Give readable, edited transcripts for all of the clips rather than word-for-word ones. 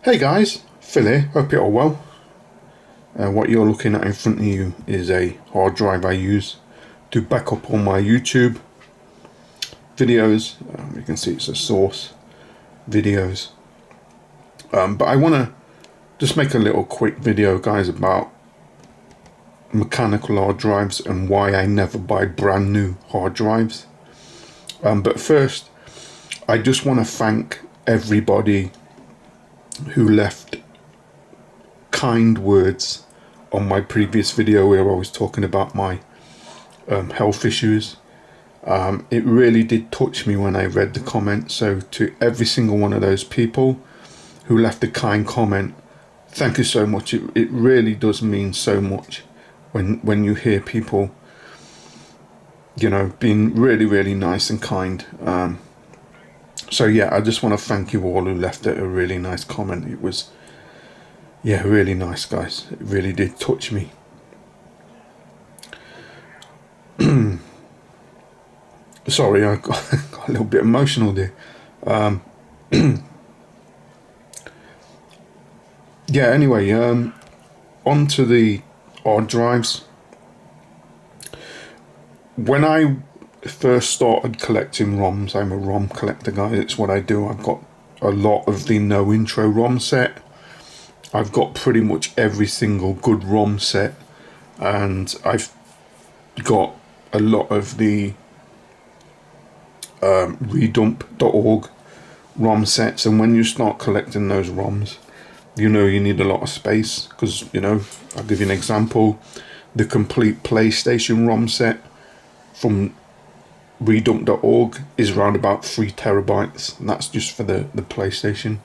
Hey guys, Phil here, hope you're all well. What you're looking at in front of you is a hard drive I use to back up all my YouTube videos. You can see it's a source videos. But I want to just make a little quick video, guys, about mechanical hard drives and why I never buy brand new hard drives. But first, I just want to thank everybody who left kind words on my previous video where I was talking about my health issues. It really did touch me when I read the comment. So to every single one of those people who left a kind comment, thank you so much. It really does mean so much when you hear people, you know, being really nice and kind. So yeah, I just want to thank you all who left a really nice comment. It was, yeah, really nice, guys. It really did touch me. Sorry, I got a little bit emotional there. Yeah, anyway, on to the hard drives. When I first started collecting ROMs, I'm a ROM collector, guy. It's what I do. I've got a lot of the No Intro ROM set. I've got pretty much every single good ROM set, and I've got a lot of the redump.org ROM sets. And when you start collecting those ROMs, you know you need a lot of space, because, you know, I'll give you an example. The complete PlayStation ROM set from redump.org is around about 3 terabytes, and that's just for the PlayStation.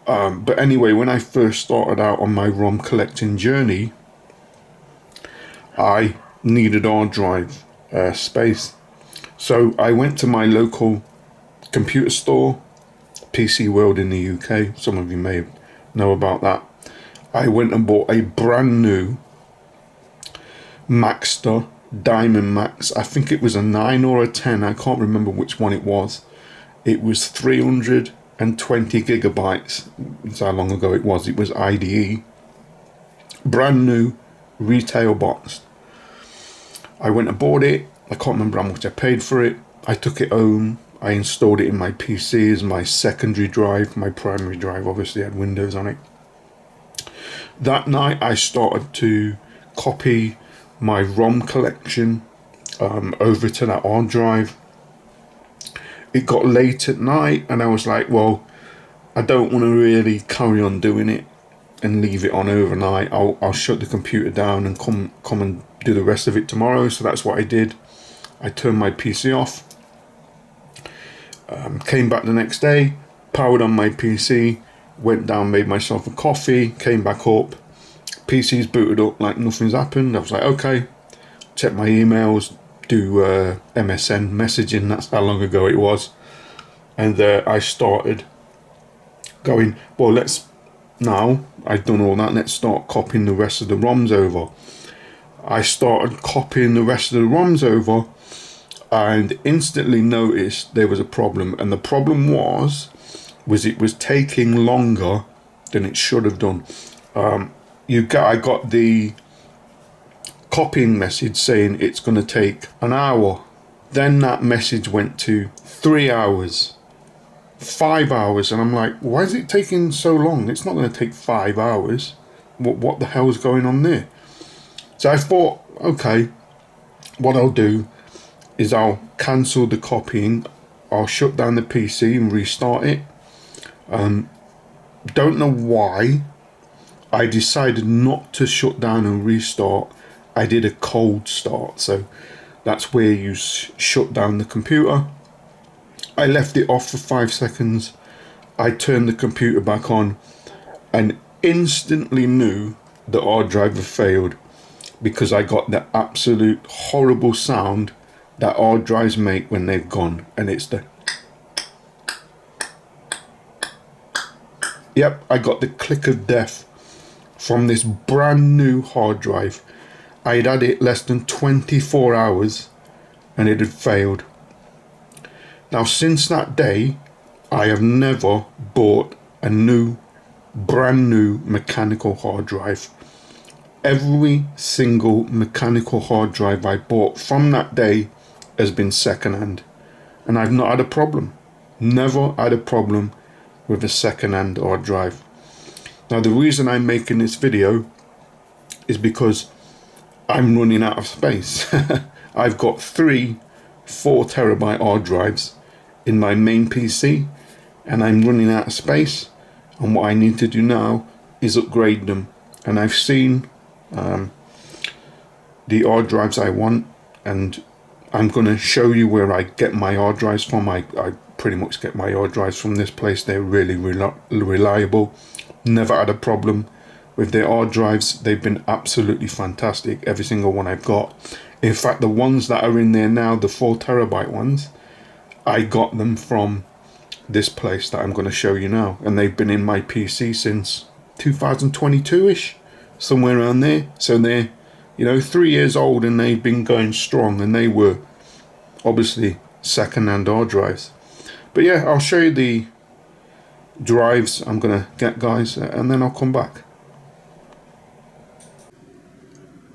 But anyway, when I first started out on my ROM collecting journey, I needed hard drive space. So I went to my local computer store, PC World in the UK. Some of you may know about that. I went and bought a brand new Maxtor Diamond Max. I think it was a 9 or a 10. I can't remember which one it was. It was 320 gigabytes. That's how long ago it was. It was IDE. Brand new, retail boxed. I went and bought it. I can't remember how much I paid for it. I took it home. I installed it in my PC as my secondary drive. My primary drive obviously had Windows on it. That night I started to copy my ROM collection over to that hard drive. It got late at night and I was like, well, I don't want to really carry on doing it and leave it on overnight. I'll shut the computer down and come and do the rest of it tomorrow. So that's what I did. I turned my PC off, came back the next day, powered on my PC, went down, made myself a coffee, came back up, PC's booted up like nothing's happened. I was like, okay, check my emails, do MSN messaging. That's how long ago it was. And I started going, well, now I've done all that, let's start copying the rest of the ROMs over. I started copying the rest of the ROMs over and instantly noticed there was a problem. And the problem was it was taking longer than it should have done. I got the copying message saying it's going to take an hour. Then that message went to 3 hours, 5 hours, and I'm like, why is it taking so long? It's not going to take 5 hours. What the hell's going on there? So I thought, okay, what I'll do is I'll cancel the copying. I'll shut down the PC and restart it. Don't know why I decided not to shut down and restart. I did a cold start. So that's where you shut down the computer. I left it off for 5 seconds. I turned the computer back on and instantly knew the hard drive had failed, because I got the absolute horrible sound that hard drives make when they've gone, and it's the, yep, I got the click of death from this brand new hard drive. I had it less than 24 hours and it had failed. Now since that day I have never bought a new, brand new mechanical hard drive. Every single mechanical hard drive I bought from that day has been secondhand, and I've not had a problem. Never had a problem with a secondhand hard drive. Now the reason I'm making this video is because I'm running out of space. I've got 3 4TB hard drives in my main PC, and I'm running out of space, and what I need to do now is upgrade them. And I've seen the hard drives I want, and I'm going to show you where I get my hard drives from. I pretty much get my hard drives from this place. They're really reliable. Never had a problem with their hard drives. They've been absolutely fantastic, every single one I've got. In fact, the ones that are in there now, the 4TB ones, I got them from this place that I'm going to show you now, and they've been in my PC since 2022ish, somewhere around there. So they're, you know, 3 years old, and they've been going strong, and they were obviously second-hand hard drives. But yeah, I'll show you the drives I'm gonna get, guys, and then I'll come back.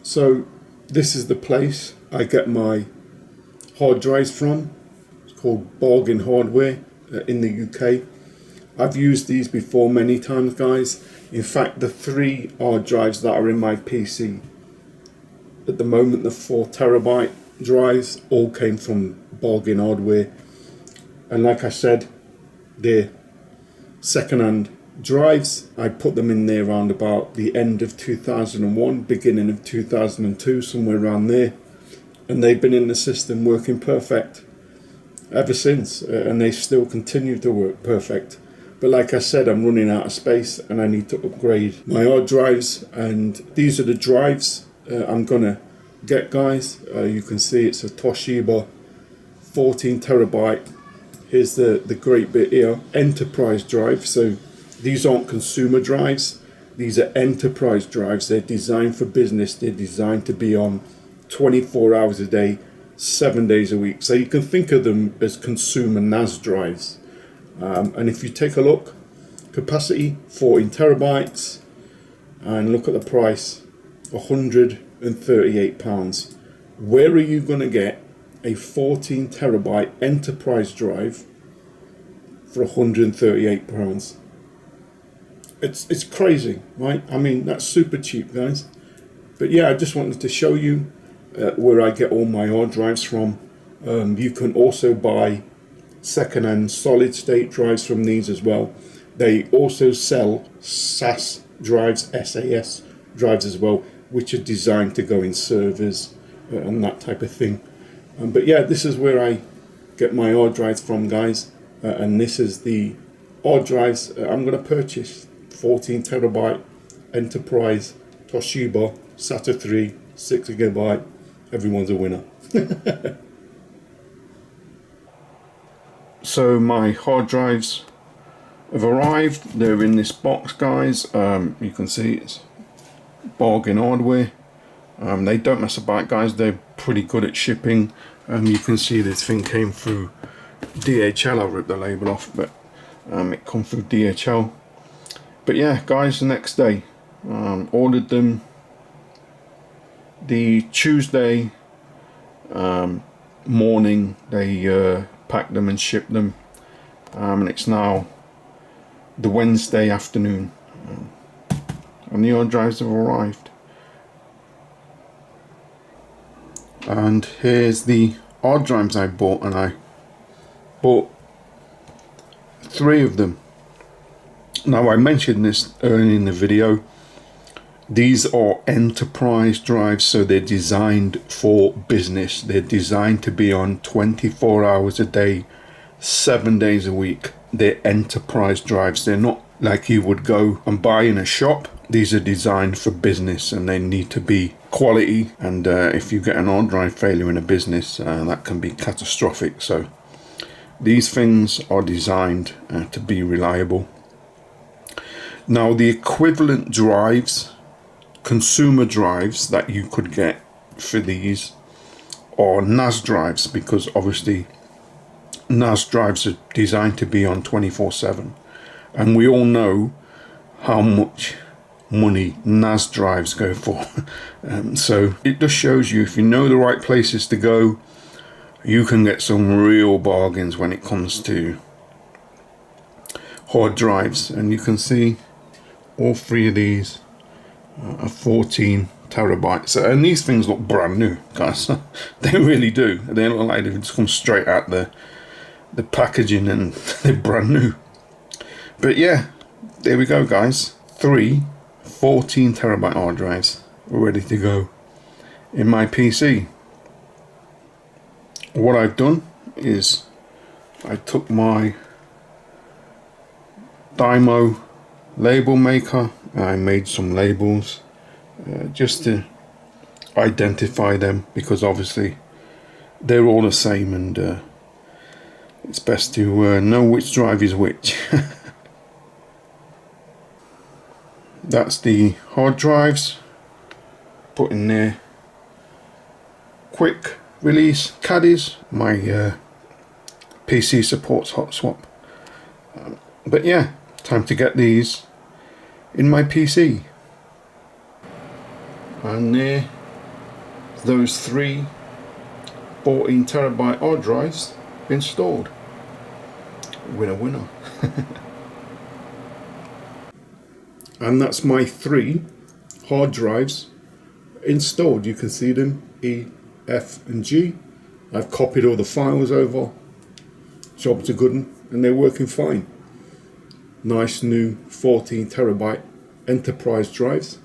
So this is the place I get my hard drives from. It's called Bargain Hardware in the UK. I've used these before many times, guys. In fact, the 3 hard drives that are in my PC at the moment, the 4TB drives, all came from Bargain Hardware. And like I said, they're second-hand drives. I put them in there around about the end of 2001, beginning of 2002, somewhere around there. And they've been in the system working perfect ever since, and they still continue to work perfect. But like I said, I'm running out of space, and I need to upgrade my hard drives, and these are the drives I'm gonna get, guys. You can see it's a Toshiba 14TB. Here's the great bit here, enterprise drive. So these aren't consumer drives, these are enterprise drives. They're designed for business. They're designed to be on 24 hours a day, 7 days a week. So you can think of them as consumer NAS drives. And if you take a look, capacity 14TB, and look at the price, £138. Where are you going to get a 14TB enterprise drive for £138? It's crazy, right? I mean, that's super cheap, guys. But yeah, I just wanted to show you where I get all my hard drives from. You can also buy second-hand solid state drives from these as well. They also sell SAS drives, SAS drives as well, which are designed to go in servers and that type of thing. But yeah, this is where I get my hard drives from, guys. And this is the hard drives I'm going to purchase. 14TB enterprise Toshiba SATA 3, 6GB. Everyone's a winner. So my hard drives have arrived. They're in this box, guys. You can see it's Bargain Hardware. They don't mess about, guys. They're pretty good at shipping. You can see this thing came through DHL. I ripped the label off, but it come through DHL. But yeah, guys, the next day, ordered them the Tuesday morning. They packed them and shipped them, and it's now the Wednesday afternoon, and the hard drives have arrived. And here's the hard drives I bought, and I bought 3 of them. Now, I mentioned this earlier in the video. These are enterprise drives, so they're designed for business. They're designed to be on 24 hours a day, 7 days a week. They're enterprise drives. They're not like you would go and buy in a shop. These are designed for business, and they need to be quality. And if you get an hard drive failure in a business, that can be catastrophic. So these things are designed to be reliable. Now, the equivalent drives, consumer drives that you could get for these are NAS drives, because obviously NAS drives are designed to be on 24/7. And we all know how much money NAS drives go for. So it just shows you, if you know the right places to go, you can get some real bargains when it comes to hard drives. And you can see all three of these are 14 terabytes, and these things look brand new, guys. They really do. They look like they've just come straight out the packaging, and they're brand new. But yeah, there we go, guys. 3 14 terabyte hard drives ready to go in my PC. What I've done is I took my Dymo label maker and I made some labels just to identify them, because obviously they're all the same, and it's best to know which drive is which. That's the hard drives. Put in there quick release caddies. My PC supports hot swap. But yeah, time to get these in my PC. And there, those 3 14 terabyte hard drives installed. Winner, winner. And that's my 3 hard drives installed. You can see them, E, F and G. I've copied all the files over. Job's a good one, and they're working fine. Nice new 14 terabyte enterprise drives,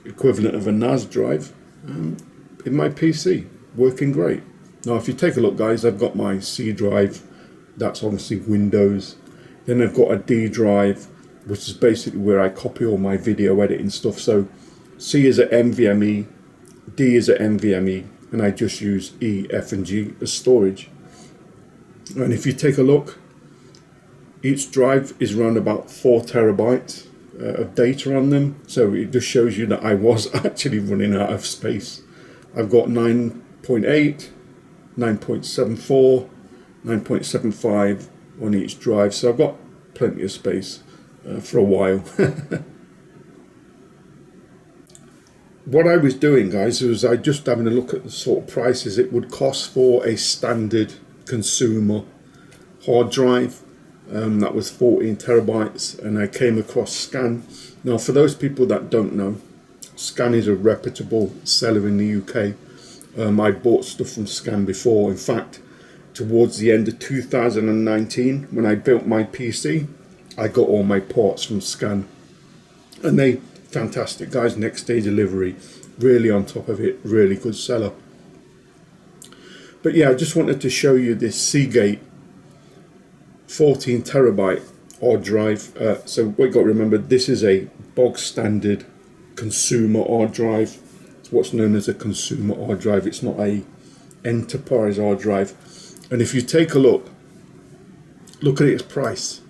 equivalent of a NAS drive, in my PC, working great. Now if you take a look, guys, I've got my C drive, that's obviously Windows. Then I've got a D drive, which is basically where I copy all my video editing stuff. So C is at NVMe, D is at NVMe, and I just use E, F and G as storage. And if you take a look, each drive is around about 4 terabytes of data on them. So it just shows you that I was actually running out of space. I've got 9.8, 9.74, 9.75 on each drive. So I've got plenty of space for a while. What I was doing, guys, was I just having a look at the sort of prices it would cost for a standard consumer hard drive. That was 14 terabytes, and I came across Scan. Now, for those people that don't know, Scan is a reputable seller in the UK. I bought stuff from Scan before. In fact, towards the end of 2019, when I built my PC, I got all my parts from Scan, and they fantastic guys. Next day delivery, really on top of it, really good seller. But yeah, I just wanted to show you this Seagate 14 terabyte hard drive. So what you got to remember, this is a bog standard consumer hard drive. It's what's known as a consumer hard drive. It's not a enterprise hard drive. And if you take a look at its price.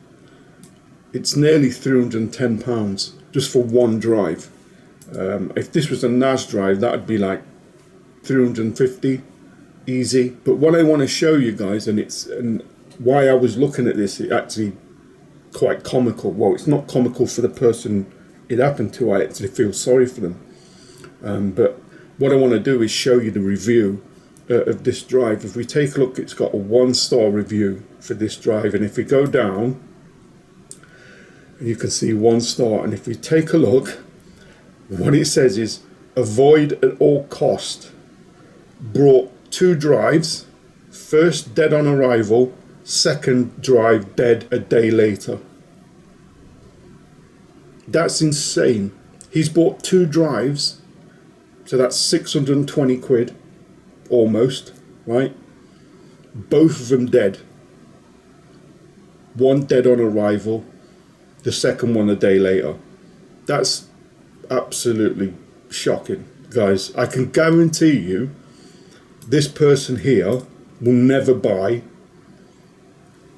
It's nearly £310 just for one drive. If this was a NAS drive, that would be like 350 easy. But what I want to show you guys, and why I was looking at this, it actually quite comical. Well, it's not comical for the person it happened to. I actually feel sorry for them. But what I want to do is show you the review of this drive. If we take a look, it's got a 1-star review for this drive, and if we go down, you can see 1 star. And if we take a look, what it says is, avoid at all cost. Brought 2 drives, first dead on arrival, second drive dead a day later. That's insane. He's bought 2 drives, so that's 620 quid, almost, right? Both of them dead. One dead on arrival, the second one a day later. That's absolutely shocking, guys. I can guarantee you this person here will never buy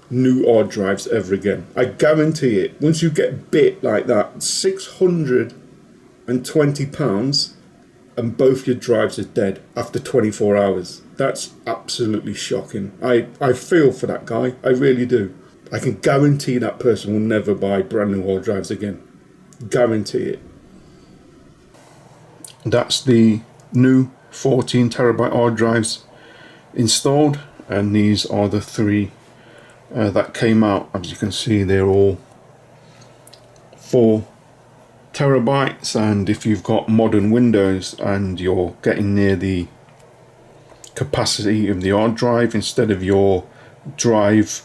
new hard drives ever again. I guarantee it. Once you get bit like that, £620 and both your drives are dead after 24 hours. That's absolutely shocking. I feel for that guy. I really do. I can guarantee that person will never buy brand new hard drives again. Guarantee it. That's the new 14 terabyte hard drives installed, and these are the three that came out. As you can see, they're all 4 terabytes, and if you've got modern Windows and you're getting near the capacity of the hard drive, instead of your drive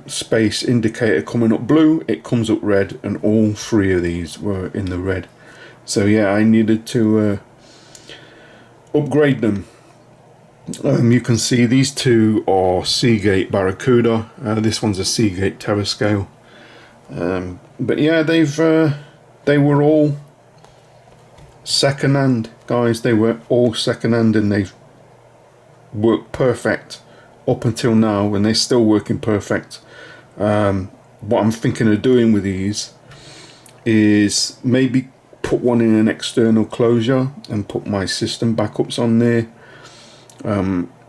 space indicator coming up blue, it comes up red, and all 3 of these were in the red. So yeah, I needed to upgrade them. You can see these 2 are Seagate Barracuda. This one's a Seagate Terrascale. But yeah, they were all second-hand, guys. They were all second-hand, and they've worked perfect up until now, and they're still working perfect. What I'm thinking of doing with these is maybe put one in an external closure and put my system backups on there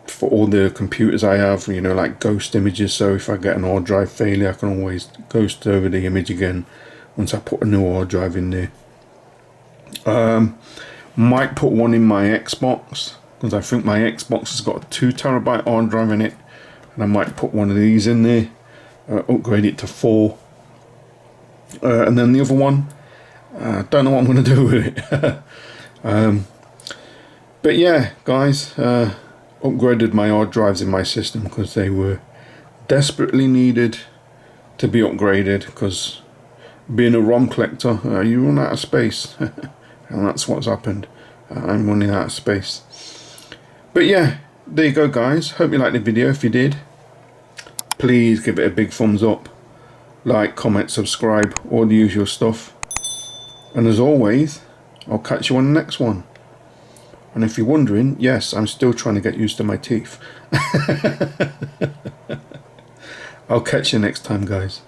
for all the computers I have, you know, like ghost images. So if I get an hard drive failure, I can always ghost over the image again once I put a new hard drive in there. Might put one in my Xbox, because I think my Xbox has got a 2 terabyte hard drive in it, and I might put one of these in there, upgrade it to 4, and then the other one, don't know what I'm going to do with it. But yeah, guys, upgraded my hard drives in my system because they were desperately needed to be upgraded, because being a ROM collector, you run out of space. And that's what's happened. I'm running out of space. But yeah, there you go, guys. Hope you liked the video. If you did, please give it a big thumbs up, like, comment, subscribe, all the usual stuff. And as always, I'll catch you on the next one. And if you're wondering, yes, I'm still trying to get used to my teeth. I'll catch you next time, guys.